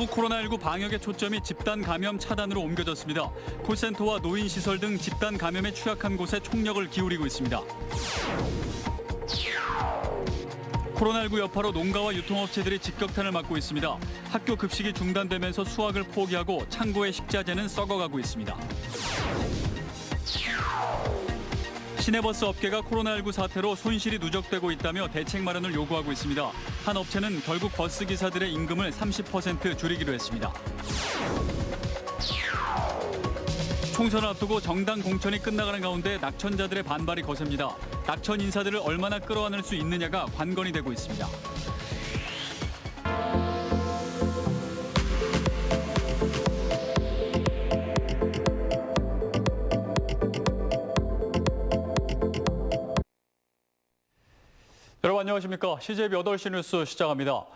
전국 코로나19 방역의 초점이 집단 감염 차단으로 옮겨졌습니다. 콜센터와 노인시설 등 집단 감염에 취약한 곳에 총력을 기울이고 있습니다. 코로나19 여파로 농가와 유통업체들이 직격탄을 맞고 있습니다. 학교 급식이 중단되면서 수확을 포기하고 창고의 식자재는 썩어가고 있습니다. 시내버스 업계가 코로나19 사태로 손실이 누적되고 있다며 대책 마련을 요구하고 있습니다. 한 업체는 결국 버스 기사들의 임금을 30% 줄이기로 했습니다. 총선을 앞두고 정당 공천이 끝나가는 가운데 낙천자들의 반발이 거셉니다. 낙천 인사들을 얼마나 끌어안을 수 있느냐가 관건이 되고 있습니다. 여러분 안녕하십니까? CJB 8시 뉴스 시작합니다.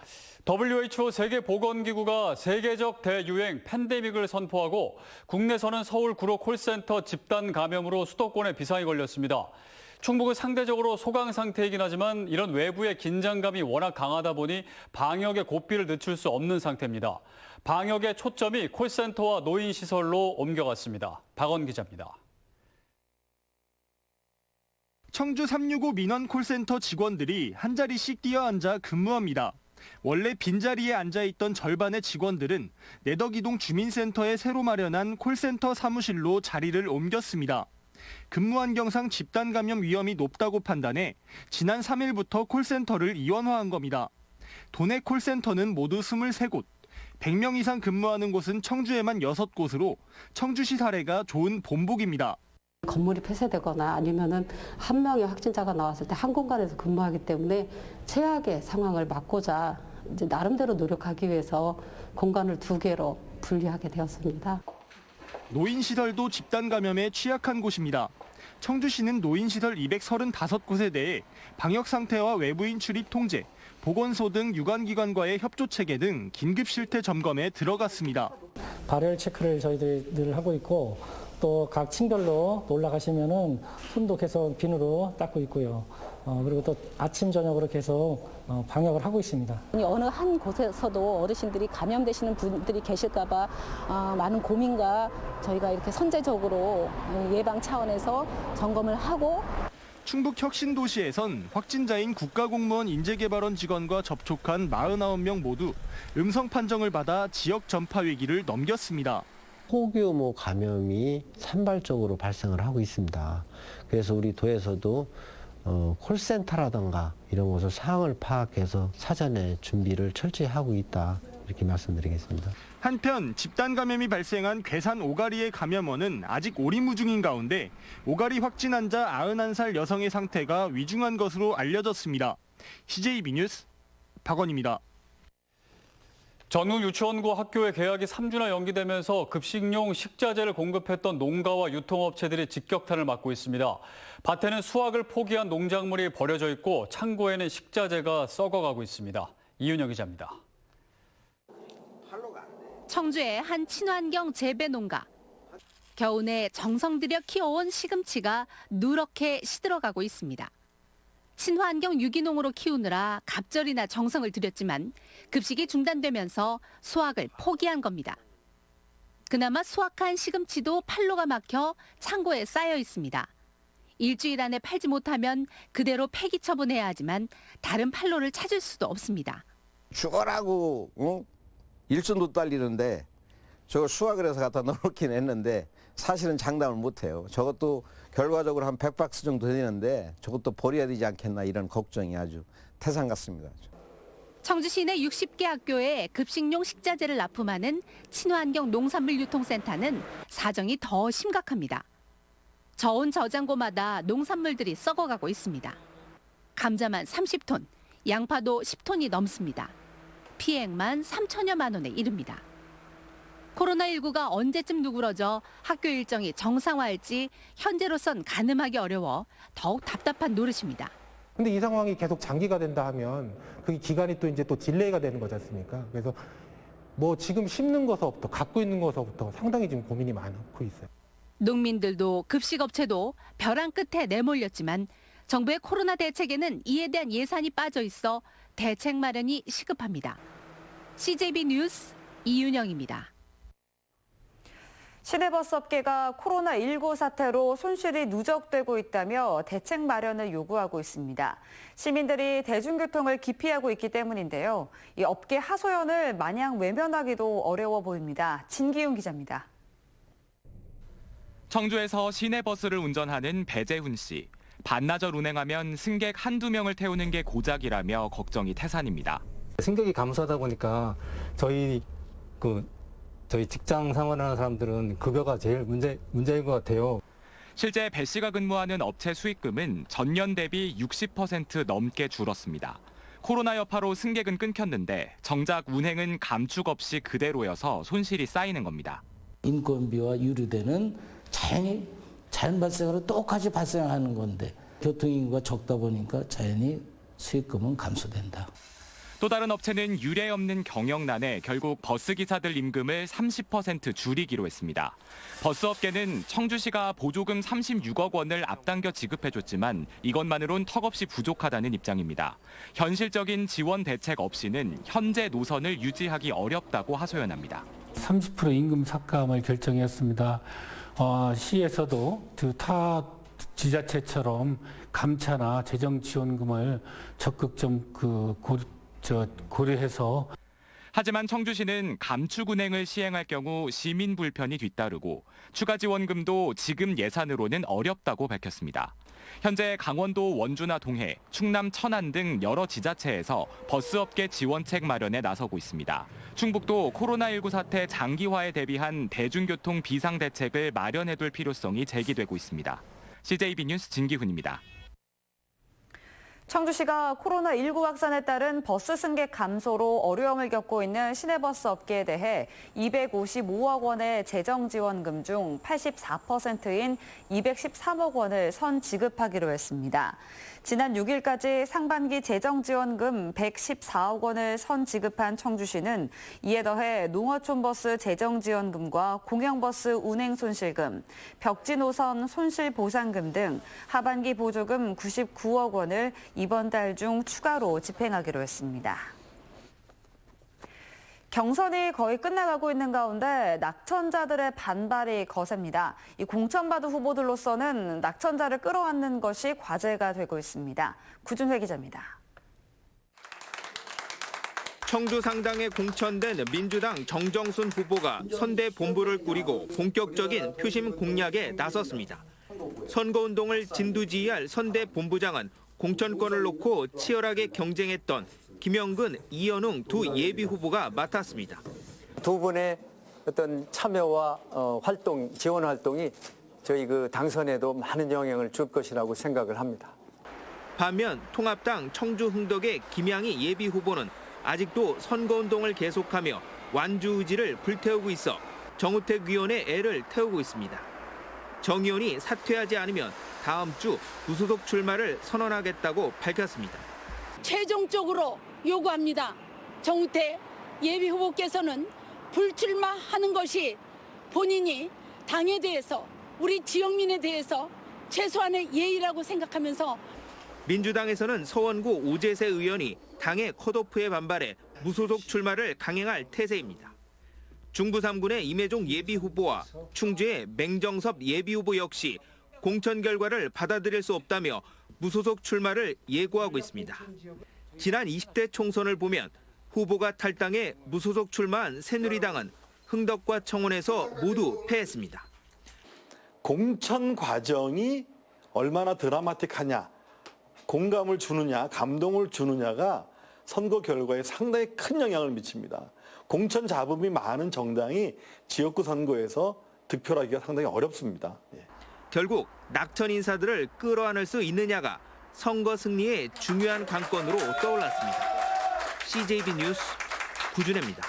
WHO 세계보건기구가 세계적 대유행 팬데믹을 선포하고 국내에서는 서울 구로 콜센터 집단 감염으로 수도권에 비상이 걸렸습니다. 충북은 상대적으로 소강 상태이긴 하지만 이런 외부의 긴장감이 워낙 강하다 보니 방역의 고삐를 늦출 수 없는 상태입니다. 방역의 초점이 콜센터와 노인시설로 옮겨갔습니다. 박원 기자입니다. 청주 365 민원 콜센터 직원들이 한 자리씩 뛰어앉아 근무합니다. 원래 빈자리에 앉아있던 절반의 직원들은 내덕이동 주민센터에 새로 마련한 콜센터 사무실로 자리를 옮겼습니다. 근무 환경상 집단 감염 위험이 높다고 판단해 지난 3일부터 콜센터를 이원화한 겁니다. 도내 콜센터는 모두 23곳, 100명 이상 근무하는 곳은 청주에만 6곳으로 청주시 사례가 좋은 본보기입니다. 건물이 폐쇄되거나 아니면은 한 명의 확진자가 나왔을 때 한 공간에서 근무하기 때문에 최악의 상황을 막고자 이제 나름대로 노력하기 위해서 공간을 2개로 분리하게 되었습니다. 노인시설도 집단 감염에 취약한 곳입니다. 청주시는 노인시설 235곳에 대해 방역 상태와 외부인 출입 통제, 보건소 등 유관기관과의 협조 체계 등 긴급 실태 점검에 들어갔습니다. 발열 체크를 저희들이 늘 하고 있고 또 각 층별로 올라가시면은 손도 계속 비누로 닦고 있고요. 그리고 또 아침 저녁으로 계속 방역을 하고 있습니다. 어느 한 곳에서도 어르신들이 감염되시는 분들이 계실까봐 많은 고민과 저희가 이렇게 선제적으로 예방 차원에서 점검을 하고. 충북 혁신도시에선 확진자인 국가공무원 인재개발원 직원과 접촉한 49명 모두 음성 판정을 받아 지역 전파 위기를 넘겼습니다. 소규모 감염이 산발적으로 발생을 하고 있습니다. 그래서 우리 도에서도 콜센터라든가 이런 곳을 상황을 파악해서 사전에 준비를 철저히 하고 있다 이렇게 말씀드리겠습니다. 한편 집단 감염이 발생한 괴산 오가리의 감염원은 아직 오리무중인 가운데 오가리 확진 환자 91살 여성의 상태가 위중한 것으로 알려졌습니다. CJB 뉴스 박원입니다. 전국 유치원과 학교의 개학이 3주나 연기되면서 급식용 식자재를 공급했던 농가와 유통업체들이 직격탄을 맞고 있습니다. 밭에는 수확을 포기한 농작물이 버려져 있고 창고에는 식자재가 썩어가고 있습니다. 이윤영 기자입니다. 청주의 한 친환경 재배 농가. 겨우내 정성 들여 키워온 시금치가 누렇게 시들어가고 있습니다. 친환경 유기농으로 키우느라 갑절이나 정성을 들였지만 급식이 중단되면서 수확을 포기한 겁니다. 그나마 수확한 시금치도 판로가 막혀 창고에 쌓여 있습니다. 일주일 안에 팔지 못하면 그대로 폐기 처분해야 하지만 다른 판로를 찾을 수도 없습니다. 죽어라고 일손도 딸리는데 저걸 수확을 해서 갖다 넣긴 했는데 사실은 장담을 못해요. 저것도 결과적으로 한 100박스 정도 되는데 저것도 버려야 되지 않겠나 이런 걱정이 아주 태산 같습니다. 청주시 내 60개 학교에 급식용 식자재를 납품하는 친환경 농산물 유통센터는 사정이 더 심각합니다. 저온 저장고마다 농산물들이 썩어가고 있습니다. 감자만 30톤, 양파도 10톤이 넘습니다. 피해액만 3천여만 원에 이릅니다. 코로나19가 언제쯤 누그러져 학교 일정이 정상화할지 현재로선 가늠하기 어려워 더욱 답답한 노릇입니다. 근데 이 상황이 계속 장기가 된다 하면 그 기간이 또 이제 또 딜레이가 되는 거지 않습니까? 그래서 뭐 지금 심는 거서부터 갖고 있는 거서부터 상당히 지금 고민이 많고 있어요. 농민들도 급식업체도 벼랑 끝에 내몰렸지만 정부의 코로나 대책에는 이에 대한 예산이 빠져 있어 대책 마련이 시급합니다. CJB 뉴스 이윤영입니다. 시내버스 업계가 코로나19 사태로 손실이 누적되고 있다며 대책 마련을 요구하고 있습니다. 시민들이 대중교통을 기피하고 있기 때문인데요. 이 업계 하소연을 마냥 외면하기도 어려워 보입니다. 진기훈 기자입니다. 청주에서 시내버스를 운전하는 배재훈 씨. 반나절 운행하면 승객 한두 명을 태우는 게 고작이라며 걱정이 태산입니다. 승객이 감소하다 보니까 저희 직장 생활하는 사람들은 급여가 제일 문제인 것 같아요. 실제 배 씨가 근무하는 업체 수익금은 전년 대비 60% 넘게 줄었습니다. 코로나 여파로 승객은 끊겼는데 정작 운행은 감축 없이 그대로여서 손실이 쌓이는 겁니다. 인건비와 유류대는 자연 발생으로 똑같이 발생하는 건데 교통인구가 적다 보니까 자연히 수익금은 감소된다. 또 다른 업체는 유례 없는 경영난에 결국 버스기사들 임금을 30% 줄이기로 했습니다. 버스업계는 청주시가 보조금 36억 원을 앞당겨 지급해줬지만 이것만으론 턱없이 부족하다는 입장입니다. 현실적인 지원 대책 없이는 현재 노선을 유지하기 어렵다고 하소연합니다. 30% 임금 삭감을 결정했습니다. 시에서도 타 지자체처럼 감차나 재정 지원금을 적극 좀 고려해서. 하지만 청주시는 감축 운행을 시행할 경우 시민 불편이 뒤따르고 추가 지원금도 지금 예산으로는 어렵다고 밝혔습니다. 현재 강원도 원주나 동해, 충남 천안 등 여러 지자체에서 버스업계 지원책 마련에 나서고 있습니다. 충북도 코로나19 사태 장기화에 대비한 대중교통 비상대책을 마련해둘 필요성이 제기되고 있습니다. CJB 뉴스 진기훈입니다. 청주시가 코로나19 확산에 따른 버스 승객 감소로 어려움을 겪고 있는 시내버스 업계에 대해 255억 원의 재정 지원금 중 84%인 213억 원을 선 지급하기로 했습니다. 지난 6일까지 상반기 재정 지원금 114억 원을 선 지급한 청주시는 이에 더해 농어촌버스 재정 지원금과 공영버스 운행 손실금, 벽지 노선 손실 보상금 등 하반기 보조금 99억 원을 이번 달 중 추가로 집행하기로 했습니다. 경선이 거의 끝나가고 있는 가운데 낙천자들의 반발이 거셉니다. 이 공천받은 후보들로서는 낙천자를 끌어안는 것이 과제가 되고 있습니다. 구준회 기자입니다. 청주 상당에 공천된 민주당 정정순 후보가 선대 본부를 꾸리고 본격적인 표심 공략에 나섰습니다. 선거운동을 진두지휘할 선대 본부장은 공천권을 놓고 치열하게 경쟁했던 김영근, 이현웅 두 예비 후보가 맡았습니다. 두 분의 어떤 참여와 지원 활동이 저희 당선에도 많은 영향을 줄 것이라고 생각을 합니다. 반면 통합당 청주 흥덕의 김양희 예비 후보는 아직도 선거운동을 계속하며 완주 의지를 불태우고 있어 정우택 위원의 애를 태우고 있습니다. 정 의원이 사퇴하지 않으면 다음 주 무소속 출마를 선언하겠다고 밝혔습니다. 최종적으로 요구합니다. 정우택 예비 후보께서는 불출마하는 것이 본인이 당에 대해서 우리 지역민에 대해서 최소한의 예의라고 생각하면서 민주당에서는 서원구 오재세 의원이 당의 컷오프에 반발해 무소속 출마를 강행할 태세입니다. 중부 3군의 임혜종 예비 후보와 충주의 맹정섭 예비 후보 역시 공천 결과를 받아들일 수 없다며 무소속 출마를 예고하고 있습니다. 지난 20대 총선을 보면 후보가 탈당해 무소속 출마한 새누리당은 흥덕과 청원에서 모두 패했습니다. 공천 과정이 얼마나 드라마틱하냐, 공감을 주느냐, 감동을 주느냐가 선거 결과에 상당히 큰 영향을 미칩니다. 공천 잡음이 많은 정당이 지역구 선거에서 득표하기가 상당히 어렵습니다. 결국 낙천 인사들을 끌어안을 수 있느냐가 선거 승리의 중요한 관건으로 떠올랐습니다. CJB 뉴스 구준혜입니다.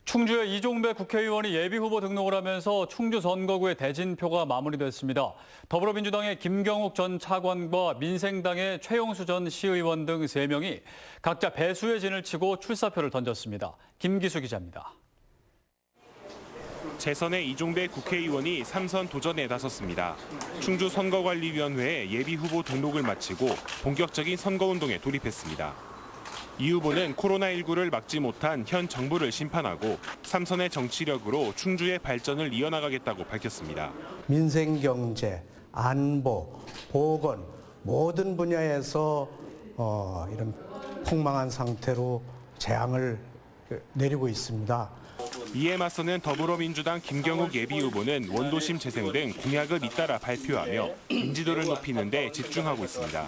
충주의 이종배 국회의원이 예비후보 등록을 하면서 충주 선거구의 대진표가 마무리됐습니다. 더불어민주당의 김경욱 전 차관과 민생당의 최용수 전 시의원 등 3명이 각자 배수의 진을 치고 출사표를 던졌습니다. 김기수 기자입니다. 재선의 이종배 국회의원이 3선 도전에 나섰습니다. 충주 선거관리위원회에 예비후보 등록을 마치고 본격적인 선거운동에 돌입했습니다. 이 후보는 코로나19를 막지 못한 현 정부를 심판하고 3선의 정치력으로 충주의 발전을 이어나가겠다고 밝혔습니다. 민생 경제, 안보, 보건 모든 분야에서 이런 폭망한 상태로 재앙을 내리고 있습니다. 이에 맞서는 더불어민주당 김경욱 예비후보는 원도심 재생 등 공약을 잇따라 발표하며 인지도를 높이는 데 집중하고 있습니다.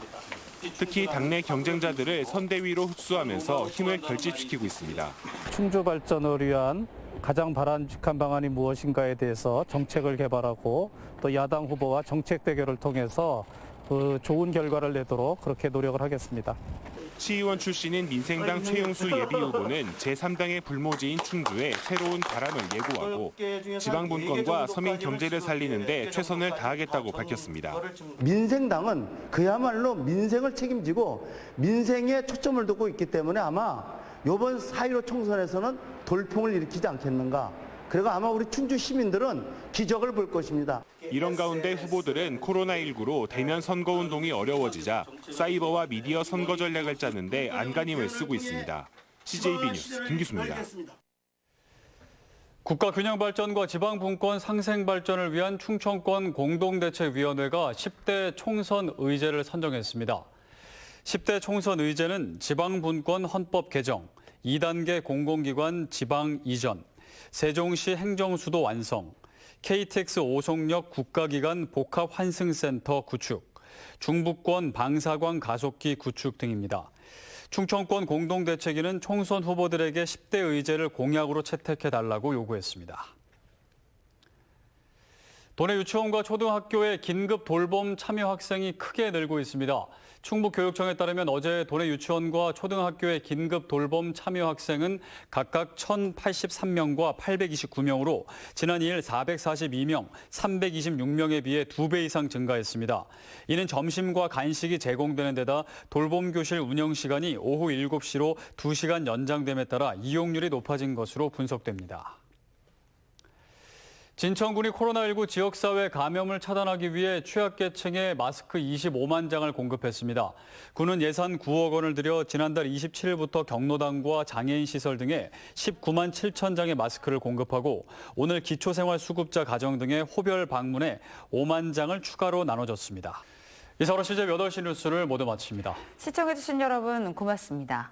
특히 당내 경쟁자들을 선대위로 흡수하면서 힘을 결집시키고 있습니다. 충주 발전을 위한 가장 바람직한 방안이 무엇인가에 대해서 정책을 개발하고 또 야당 후보와 정책 대결을 통해서 좋은 결과를 내도록 그렇게 노력을 하겠습니다. 시의원 출신인 민생당 최용수 예비후보는 제3당의 불모지인 충주에 새로운 바람을 예고하고 지방분권과 서민 경제를 살리는 데 최선을 다하겠다고 밝혔습니다. 민생당은 그야말로 민생을 책임지고 민생에 초점을 두고 있기 때문에 아마 이번 4.15 총선에서는 돌풍을 일으키지 않겠는가. 그리고 아마 우리 충주 시민들은 기적을 볼 것입니다. 이런 가운데 후보들은 코로나19로 대면 선거운동이 어려워지자 사이버와 미디어 선거 전략을 짜는 데 안간힘을 쓰고 있습니다. CJB 뉴스 김기수입니다. 국가균형발전과 지방분권 상생발전을 위한 충청권 공동대책위원회가 10대 총선 의제를 선정했습니다. 10대 총선 의제는 지방분권 헌법 개정, 2단계 공공기관 지방 이전, 세종시 행정수도 완성, KTX 오송역 국가기관 복합환승센터 구축, 중부권 방사광 가속기 구축 등입니다. 충청권 공동대책위는 총선 후보들에게 10대 의제를 공약으로 채택해달라고 요구했습니다. 도내 유치원과 초등학교의 긴급 돌봄 참여 학생이 크게 늘고 있습니다. 충북교육청에 따르면 어제 도내 유치원과 초등학교의 긴급 돌봄 참여 학생은 각각 1,083명과 829명으로 지난 2일 442명, 326명에 비해 2배 이상 증가했습니다. 이는 점심과 간식이 제공되는 데다 돌봄교실 운영 시간이 오후 7시로 2시간 연장됨에 따라 이용률이 높아진 것으로 분석됩니다. 진천군이 코로나19 지역사회 감염을 차단하기 위해 취약계층에 마스크 25만 장을 공급했습니다. 군은 예산 9억 원을 들여 지난달 27일부터 경로당과 장애인 시설 등에 19만 7천 장의 마스크를 공급하고 오늘 기초생활수급자 가정 등의 호별 방문에 5만 장을 추가로 나눠줬습니다. 이상으로 CJ 8시 뉴스를 모두 마칩니다. 시청해주신 여러분 고맙습니다.